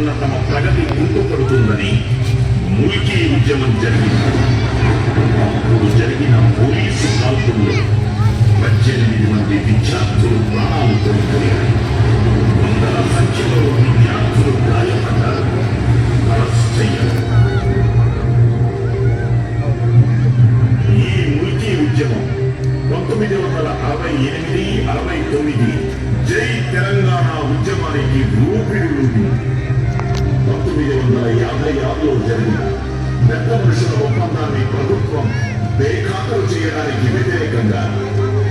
ఉన్న తమ ప్రగతి కుంటుపడుతుందని ముల్కీ ఉద్యమం జరిగింది. అప్పుడు జరిగిన పోలీసు కాల్పుల్లో 18 మంది విద్యార్థులు ప్రాణాలు కోల్పోయారు. వందల సంఖ్యలో విద్యార్థులు గాయపడ్డారు, అరెస్ట్ అయ్యారు. ఈ ముల్కీ ఉద్యమం 1968-69 జై తెలంగాణ ఉద్యమానికి ఊపిరిలూపింది. 1956లో జరిగిన పెద్ద మనుషుల ఒప్పందాన్ని ప్రభుత్వం బేఖాతరు చేయడానికి వ్యతిరేకంగా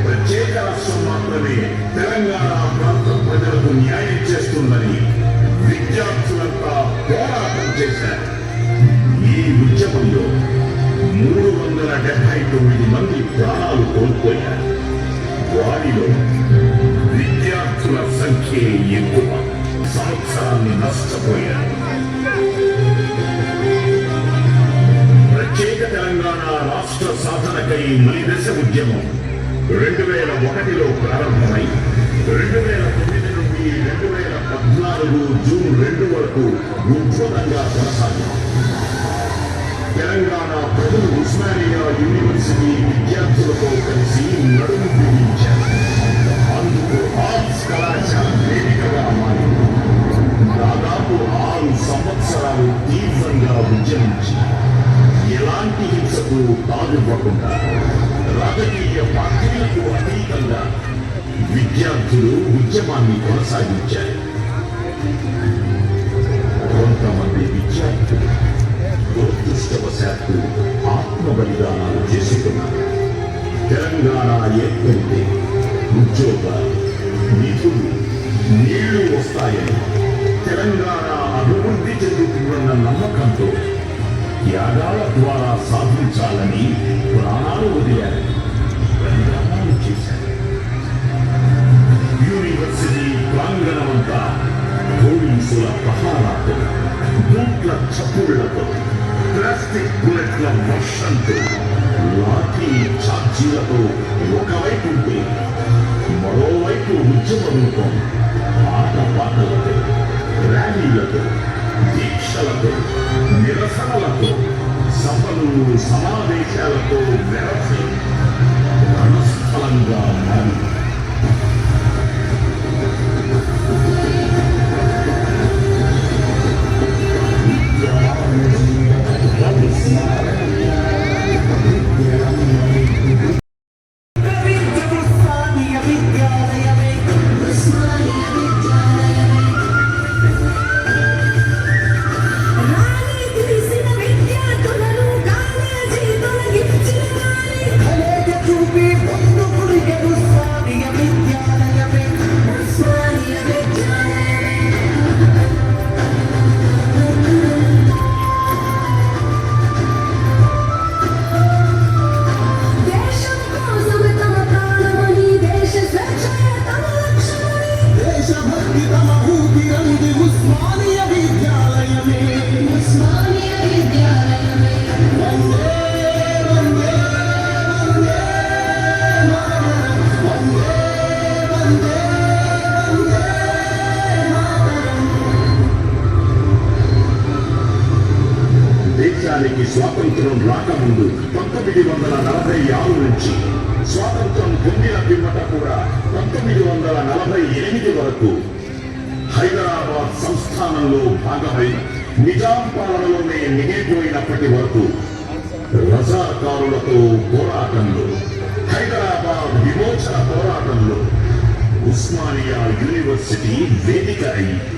ప్రత్యేక రాష్ట్రం మాత్రమే తెలంగాణ ప్రాంత ప్రజలకు న్యాయం చేస్తుందని విద్యార్థులంతా పోరాటం చేశారు. ఈ ఉద్యమంలో 379 మంది ప్రాణాలు కోల్పోయారు. వారిలో విద్యార్థుల సంఖ్య ఎక్కువ. సంవత్సరాన్ని నష్టపోయారు. ప్రత్యేక తెలంగాణ రాష్ట్ర సాధనకై మలిదశ ఉద్యమం 2001లో ప్రారంభమై 2009 నుండి 2014 జూన్ 2 వరకు ఉద్భుతంగా కొనసాగింది. తెలంగాణ ప్రజలు ఉస్మానియా యూనివర్సిటీ విద్యార్థులతో కలిసి నడుము బిగించారు. అందుకు ఆర్ట్స్ కళాశాల వేదికగా మారింది. దాదాపు 6 సంవత్సరాలు తీవ్రంగా ఉద్యమించి ఎలాంటి హింసకు తావివ్వకుండా రాజకీయ పార్టీలకు అతీతంగా విద్యార్థులు ఉద్యమాన్ని కొనసాగించారు. కొంతమంది విద్యార్థులు దురదృష్టవశాత్తు ఆత్మ బలిదానాలు చేసుకున్నారు. తెలంగాణ ఏర్పడితే ఉద్యోగాలు, నిధులు, నీళ్లు వస్తాయని, తెలంగాణ అభివృద్ధి చెందుతున్న నమ్మకంతో త్యాగాల ద్వారా సాధించాలని ప్రాణాలు వదిలారు, బలిదానాలు చేశారు. యూనివర్సిటీ ప్రాంగణమంతా పోలీసుల పహారాతో, బూట్ల చప్పుళ్లతో, ప్లాస్టిక్ బుల్లెట్ల వర్షంతో, లాఠీ ఛార్జీలతో ఒకవైపు ఉంటే మరోవైపు ఉద్యమ రూపం ఆటపాటలతో, ర్యాలీలతో, దీక్షలతో, నిరసనలతో, సభలు, సమావేశాలతో వెరసి రణస్థలంగా మారి స్వాతంత్రం రాకముందు 1946 నుంచి స్వాతంత్రం పొందిన పిమ్మట కూడా 1948 వరకు హైదరాబాద్ సంస్థానంలో భాగమై నిజాం పాలనలోనే మిగిలిపోయినప్పటి వరకు రజాకారులతో పోరాటంలో, హైదరాబాద్ విమోచన పోరాటంలో ఉస్మానియా యూనివర్సిటీ వేదిక అయింది.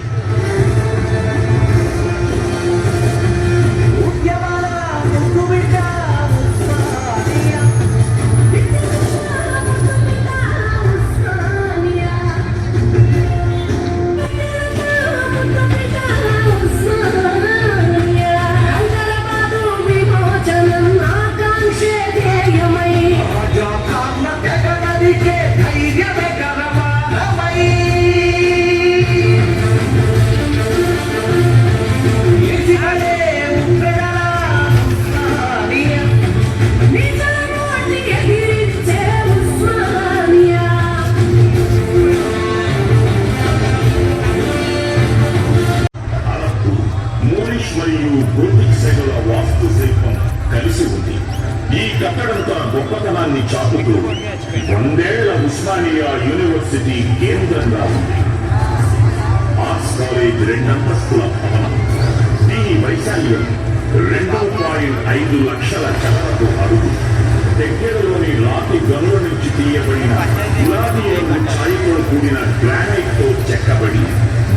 మరియు గోతిక్ శైలుల వాస్తుశిల్పం కలిసి ఉంది. ఈ కట్టడం తన గొప్పతనాన్ని చాటుతూ 100 ఏళ్ల ఉస్మానియా యూనివర్సిటీ కేంద్రంగా ఉంది. ఆర్ట్స్ కాలేజ్ 2 అంతస్తుల భవనం. దీని వైశాల్యం 2.5 లక్షల చదరపు అడుగు. దగ్గరలోని రాతి గనుల నుంచి తీయబడిన గులాబీ రంగు ఛాయతో కూడిన గ్రానైట్ తో చెక్కబడి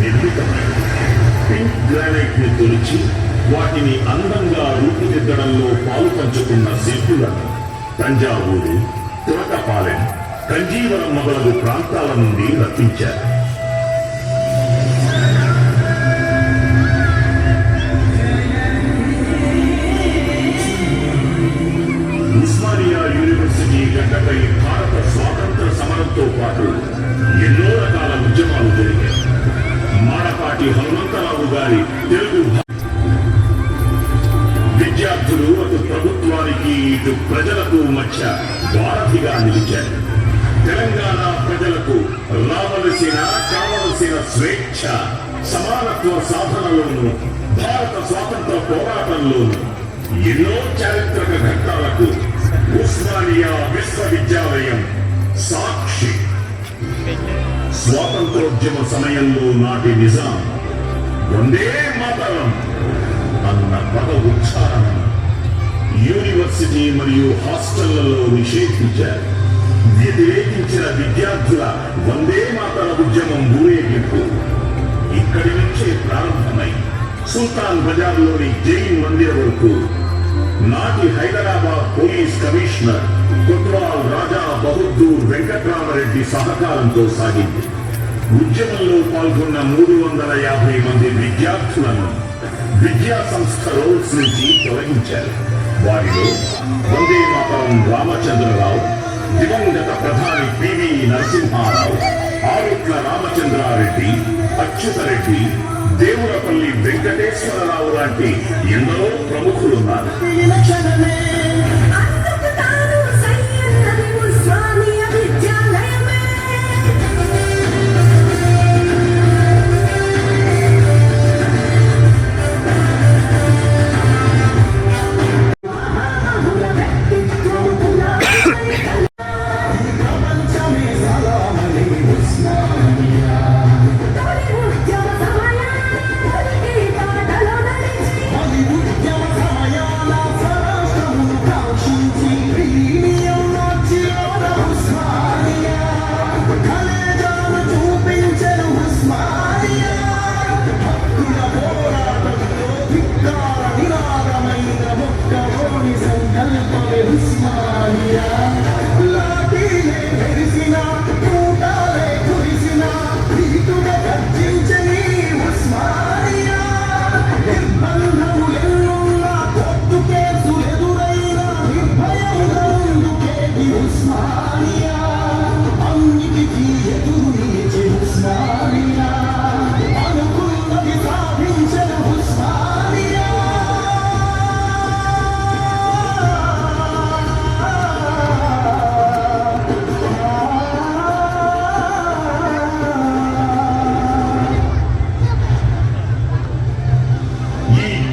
నిర్మితమైనది. పింక్ గ్రానైట్ ని తొలిచి వాటిని అందంగా రూపుదిద్దడంలో పాలు పంచుకున్న శిల్పులను తంజావూరు, తురకపాలెం, కంజీవరం మొదలగు ప్రాంతాల నుండి రప్పించారు. ఉస్మానియా యూనివర్సిటీ గడ్డపై భారత స్వాతంత్ర సమరంతో పాటు ఎన్నో రకాల ఉద్యమాలు జరిగాయి. మాడపాటి హనుమంతరావు గారి తెలుగు విద్యార్థులు అటు ప్రభుత్వానికి ఇటు ప్రజలకు మధ్య వారధిగా నిలిచారు. తెలంగాణ ప్రజలకు కావలసిన స్వేచ్ఛ, సమానత్వ సాధనలోను, భారత స్వాతంత్ర పోరాటంలోను ఎన్నో చారిత్రక ఘట్టాలకు ఉస్మానియా విశ్వవిద్యాలయం సాక్షి. స్వాతంత్రోద్యమ సమయంలో నాటి నిజాం వందే మాతరం అన్న పద ఉచ్చారణ యూనివర్సిటీ మరియు హాస్టళ్లలో నిషేధించారు. వ్యతిరేకించిన విద్యార్థుల వందే మాతర ఉద్యమం ఊరేగింపు ఇక్కడి నుంచే ప్రారంభమై సుల్తాన్ బజార్లోని జైన్ మందిర్ వరకు నాటి హైదరాబాద్ పోలీస్ కమిషనర్ కొత్వాల్ రాజా బహదూర్ వెంకట్రామరెడ్డి సహకారంతో సాగింది. ఉద్యమంలో పాల్గొన్న 350 మంది విద్యార్థులను విద్యా సంస్థ రోల్స్ నుంచి తొలగించారు. వారిలో వందే మాతరం రామచంద్రరావు, దివంగత ప్రధాని పివి నరసింహారావు, ఆరుట్ల రామచంద్రారెడ్డి, అచ్యుతరెడ్డి, దేవులపల్లి వెంకటేశ్వరరావు లాంటి ఎందరో ప్రముఖులున్నారు.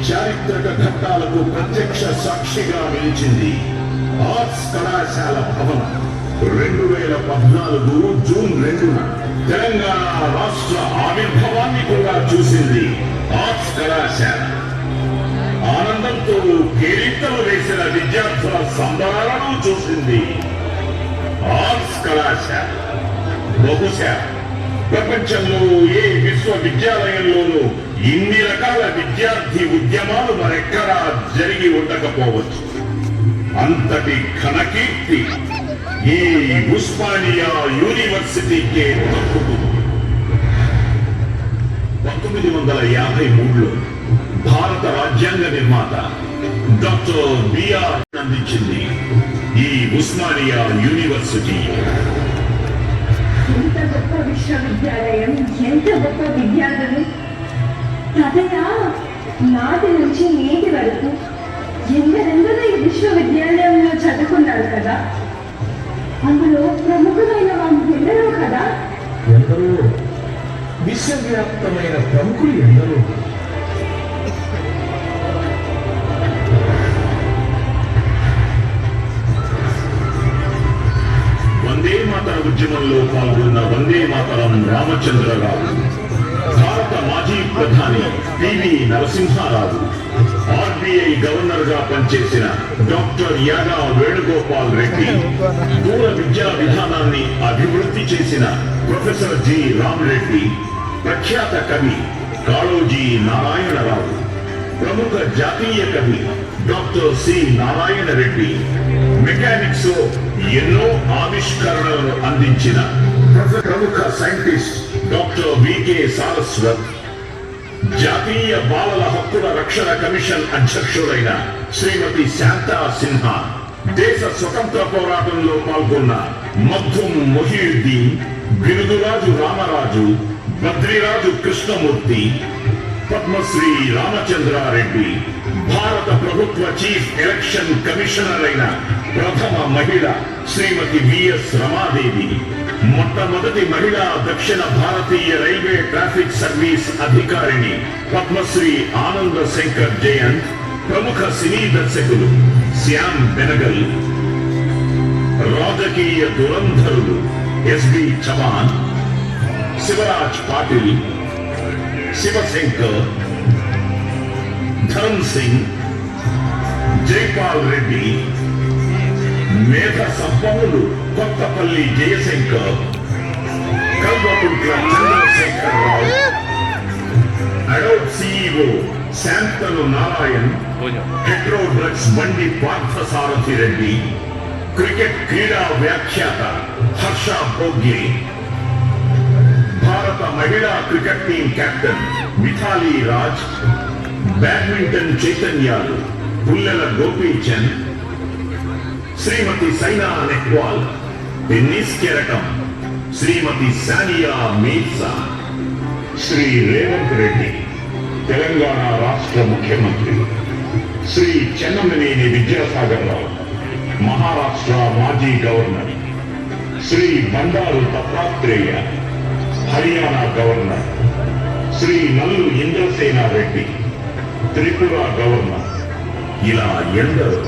చారిత్రక ఘట్టాలకు ప్రత్యక్ష సాక్షిగా నిలిచింది ఆర్ట్స్ కళాశాల భవనం. 2014 జూన్ 2న తెలంగాణ రాష్ట్ర ఆవిర్భావాన్ని కూడా చూసింది ఆర్ట్స్ కళాశాల. ఆనందంతో కేరింతలు వేసిన విద్యార్థుల సంబరాలను చూసింది ఆర్ట్స్ కళాశాల. బహుశా ప్రపంచంలో ఏ విశ్వవిద్యాలయంలోనూ ఇన్ని రకాల విద్యార్థి ఉద్యమాలు మరెక్కడా జరిగి ఉండకపోవచ్చు. అంతటి ఘనకీర్తి ఈ ఉస్మానియా యూనివర్సిటీకే దక్కుతుంది. 1953లో భారత రాజ్యాంగ నిర్మాత డాక్టర్ బిఆర్ అందించింది ఈ ఉస్మానియా యూనివర్సిటీ. ఎంత గొప్ప విశ్వవిద్యాలయం, ఎంత గొప్ప విద్యార్థులు. తాతయ్య, నాటి నుంచి నేటి వరకు ఎందరెందరో ఈ విశ్వవిద్యాలయంలో చదువుకున్నారు కదా. అందులో ప్రముఖమైన వాళ్ళు ఎందరో కదా. ఎందరో విశ్వవ్యాప్తమైన ప్రముఖులు ఎందరో. ఉద్యమంలో పాల్గొన్న వందే మాతరం రామచంద్రరావు, భారత మాజీ ప్రధాని పివి నరసింహారావు, ఆర్బీఐ గవర్నర్ గా పనిచేసిన డాక్టర్ యాగా వేణుగోపాల్ రెడ్డి, దూర విద్యా విధానాన్ని అభివృద్ధి చేసిన ప్రొఫెసర్ జి రామరెడ్డి, ప్రఖ్యాత కవి కాళోజీ నారాయణరావు, ప్రముఖ జాతీయ కవి doctor C Narayana Reddy, mechanics లో ఎన్నో ఆవిష్కరణలను అందించిన ప్రముఖ సైంటిస్ట్ డాక్టర్ వికే సారస్వత్, జాతీయ బాలల హక్కుల రక్షణ కమిషన్ అధ్యక్షుడైన శ్రీమతి శాంతా సిన్హా, దేశ స్వతంత్ర పోరాటంలో పాల్గొన్న మగ్దుం మొహియుద్దీన్, బిరుదురాజు రామరాజు, బద్రిరాజు కృష్ణమూర్తి, పద్మశ్రీ రామచంద్రారెడ్డి, భారత ప్రభుత్వ చీఫ్ ఎలక్షన్ కమిషనర్ అయిన ప్రథమ మహిళ శ్రీమతి విఎస్ రమాదేవి, మొట్టమొదటి మహిళా దక్షిణ భారతీయ రైల్వే ట్రాఫిక్ సర్వీస్ అధికారిని పద్మశ్రీ ఆనంద శంకర్ జయంత్, ప్రముఖ సినీ దర్శకులు శ్యామ్ బెనగల్, రాజకీయ దురంధరులు ఎస్బి చవాన్, శివరాజ్ పాటిల్, శివశంకర్, ధరమ్ సింగ్, జైపాల్ రెడ్డి, మేధ సంపన్నులు Kothapalli Jayashankar, Kalvakuntla Chandrashekar Rao, Adobe CEO Shantanu Narayen, Hetero Drugs Bandi Parthasarathy Reddy, cricket క్రీడా వ్యాఖ్యాత హర్ష భోగ్లే, భారత మహిళా cricket team captain Mithali Raj, badminton చైతన్యాలు పుల్లెల గోపీచంద్, శ్రీమతి సైనా నెహ్వాల్, టెన్నిస్ కెరటం శ్రీమతి సానియా మీర్జా, శ్రీ రేవంత్ రెడ్డి తెలంగాణ రాష్ట్ర ముఖ్యమంత్రి, శ్రీ చెన్నమనేని విద్యాసాగర్ రావు మహారాష్ట్ర మాజీ గవర్నర్, శ్రీ బండారు దత్తాత్రేయ హర్యానా గవర్నర్, శ్రీ నల్లు ఇంద్రసేనారెడ్డి త్రిపుర గవర్నర్, ఇలా ఎందరో